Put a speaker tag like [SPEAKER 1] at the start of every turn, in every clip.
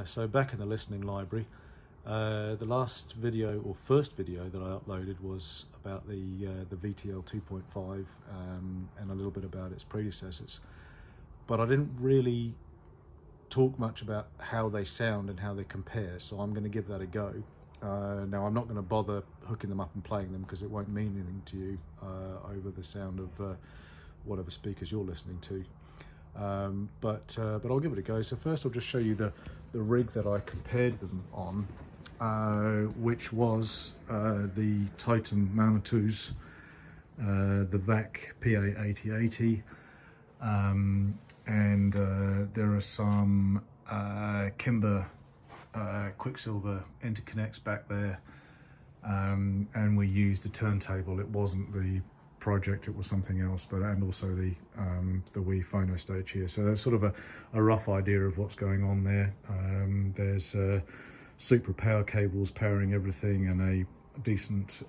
[SPEAKER 1] So back in the listening library, the last video or first video that I uploaded was about the VTL 2.5 and a little bit about its predecessors, but I didn't really talk much about how they sound and how they compare, so I'm going to give that a go. Now I'm not going to bother hooking them up and playing them because it won't mean anything to you over the sound of whatever speakers you're listening to. But I'll give it a go. So first I'll just show you the rig that I compared them on, which was the Titan Manitous, the VAC PA8080, and there are some Kimber Quicksilver interconnects back there, and we used a turntable. It wasn't the Project, it was something else, and also the Wii phono stage here. So that's sort of a rough idea of what's going on there. There's super power cables powering everything, and a decent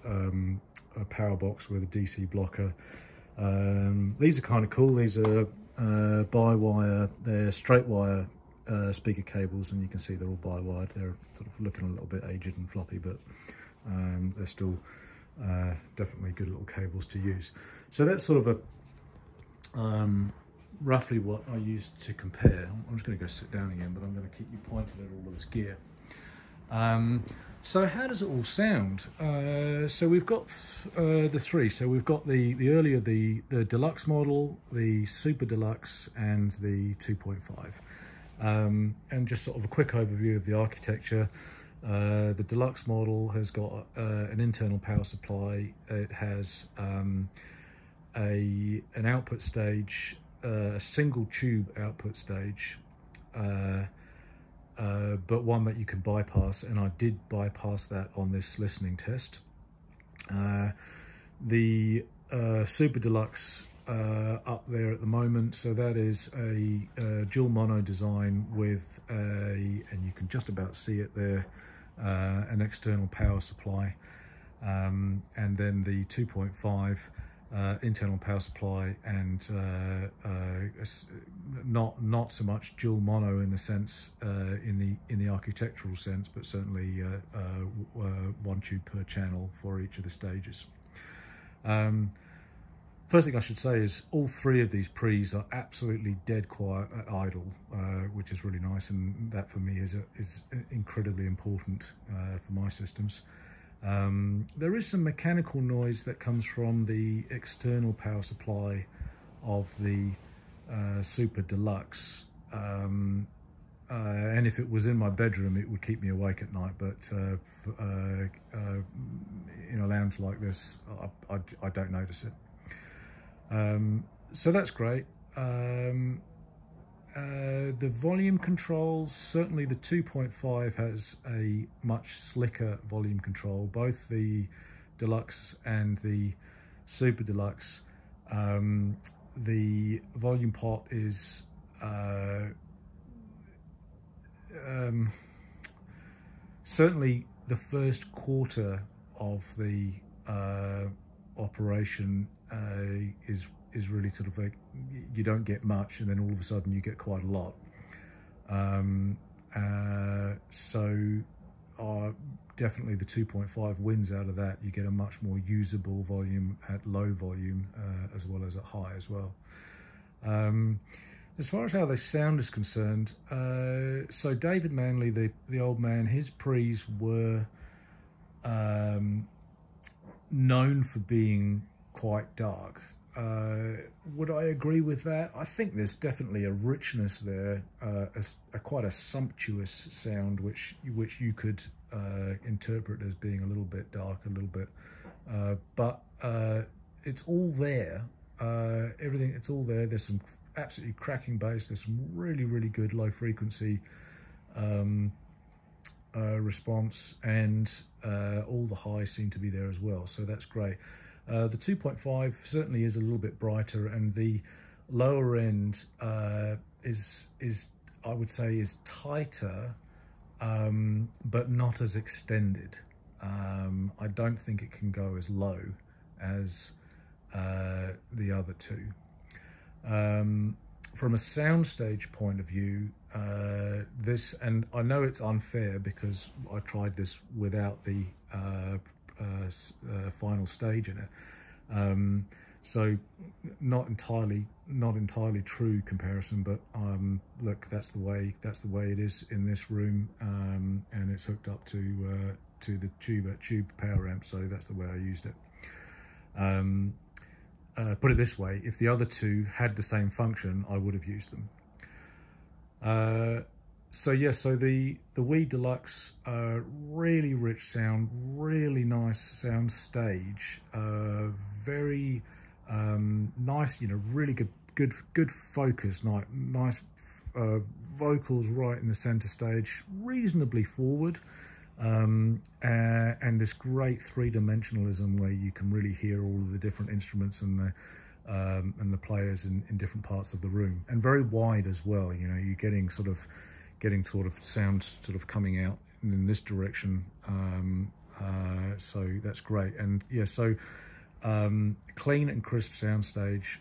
[SPEAKER 1] power box with a DC blocker. These are kind of cool. These are by-wire, they're straight wire speaker cables, and you can see they're all by-wired. They're sort of looking a little bit aged and floppy, but they're still definitely good little cables to use. So that's sort of a roughly what I used to compare. I'm just going to go sit down again, but I'm going to keep you pointed at all of this gear. So how does it all sound? So we've got the three. So we've got the earlier, the deluxe model, the super deluxe, and the 2.5. And just sort of a quick overview of the architecture. The deluxe model has got an internal power supply. It has an output stage, a single tube output stage, but one that you can bypass, and I did bypass that on this listening test. The super deluxe up there at the moment, so that is a dual mono design with and you can just about see it there, an external power supply, and then the 2.5 internal power supply, and not so much dual mono in the sense in the architectural sense, but certainly one tube per channel for each of the stages. First thing I should say is all three of these pre's are absolutely dead quiet at idle, which is really nice, and that for me is incredibly important for my systems. There is some mechanical noise that comes from the external power supply of the Super Deluxe, and if it was in my bedroom it would keep me awake at night, but in a lounge like this I don't notice it. So that's great. The volume controls, certainly the 2.5 has a much slicker volume control, both the Deluxe and the Super Deluxe. The volume pot is certainly the first quarter of the operation is really sort of like, you don't get much, and then all of a sudden you get quite a lot. Definitely the 2.5 wins out of that. You get a much more usable volume at low volume, as well as at high as well. As far as how they sound is concerned, so David Manley, the old man, his pre's were known for being quite dark. Would I agree with that? I think there's definitely a richness there, quite a sumptuous sound, which you could interpret as being a little bit dark, a little bit, but it's all there. Everything, it's all there. There's some absolutely cracking bass. There's some really good low frequency response, and all the highs seem to be there as well, so that's great. The 2.5 certainly is a little bit brighter, and the lower end is I would say is tighter, but not as extended. I don't think it can go as low as the other two. from a soundstage point of view, this, and I know it's unfair because I tried this without the final stage in it, so not entirely true comparison, but look, that's the way it is in this room, and it's hooked up to the tube power amp, so that's the way I used it. Put it this way, if the other two had the same function, I would have used them. So yeah, so the Wii Deluxe, really rich sound, really nice sound stage, very nice, you know, really good focus, nice vocals right in the center stage, reasonably forward, and this great three-dimensionalism where you can really hear all of the different instruments and the players in different parts of the room, and very wide as well. You know, you're getting sort of sound sort of coming out in this direction, so that's great. And yeah, so clean and crisp soundstage,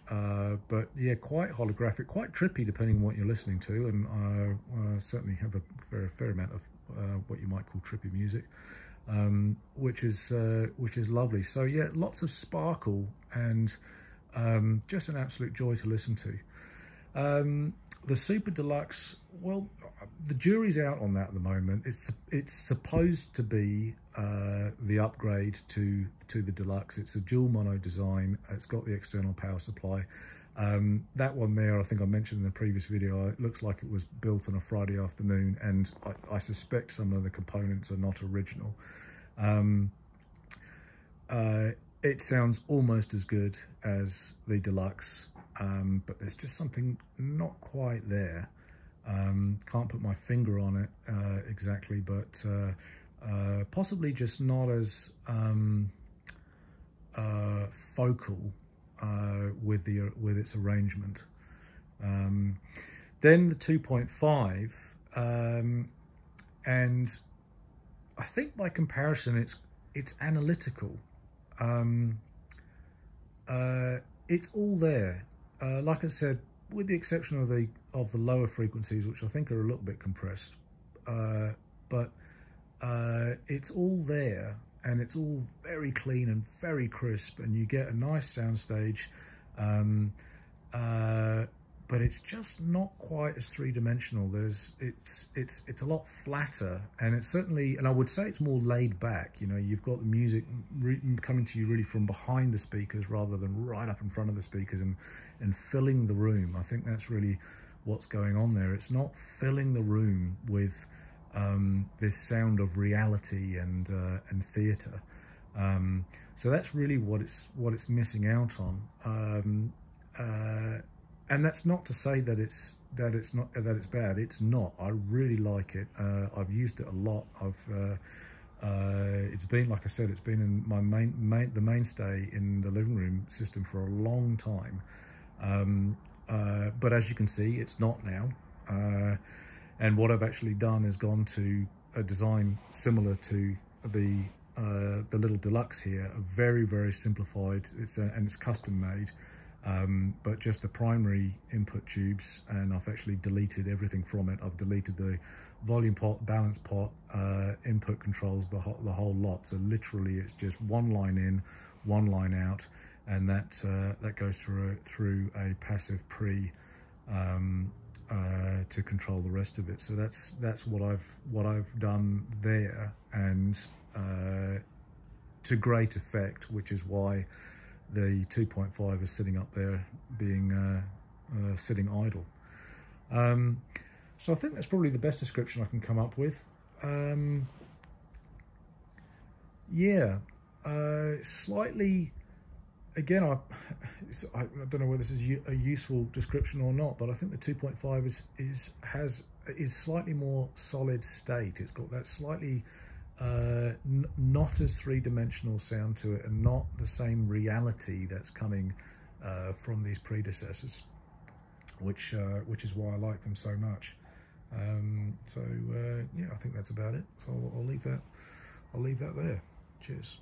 [SPEAKER 1] but yeah, quite holographic, quite trippy depending on what you're listening to, and certainly have a fair amount of what you might call trippy music, which is lovely. So yeah, lots of sparkle, and just an absolute joy to listen to. The Super Deluxe, well, the jury's out on that at the moment. It's supposed to be the upgrade to the Deluxe. It's a dual mono design. It's got the external power supply. That one there, I think I mentioned in the previous video, it looks like it was built on a Friday afternoon, and I suspect some of the components are not original. It sounds almost as good as the Deluxe, but there's just something not quite there. Can't put my finger on it exactly, but possibly just not as focal with its arrangement. Then the 2.5, and I think by comparison it's analytical. It's all there. Like I said, with the exception of the lower frequencies, which I think are a little bit compressed, but it's all there, and it's all very clean and very crisp, and you get a nice soundstage, but it's just not quite as three-dimensional. It's a lot flatter, and it's certainly, and I would say it's more laid back. You know, you've got the music coming to you really from behind the speakers rather than right up in front of the speakers and filling the room. I think that's really what's going on there. It's not filling the room with this sound of reality and theatre. So that's really what it's missing out on. And that's not to say that it's bad. It's not. I really like it. I've used it a lot. It's been, like I said, it's been in the mainstay in the living room system for a long time. But as you can see, it's not now. And what I've actually done is gone to a design similar to the little Deluxe here, a very simplified. And it's custom made. But just the primary input tubes, and I've actually deleted everything from it. I've deleted the volume pot, balance pot, input controls, the whole lot. So literally it's just one line in, one line out, and that goes through a passive pre to control the rest of it. So that's what I've done there, and to great effect, which is why the 2.5 is sitting up there, being sitting idle. So I think that's probably the best description I can come up with. Yeah, slightly. Again, I don't know whether this is a useful description or not, but I think the 2.5 is slightly more solid state. It's got that slightly not as three-dimensional sound to it, and not the same reality that's coming from these predecessors, which is why I like them so much. So yeah, I think that's about it. So I'll leave that there. Cheers.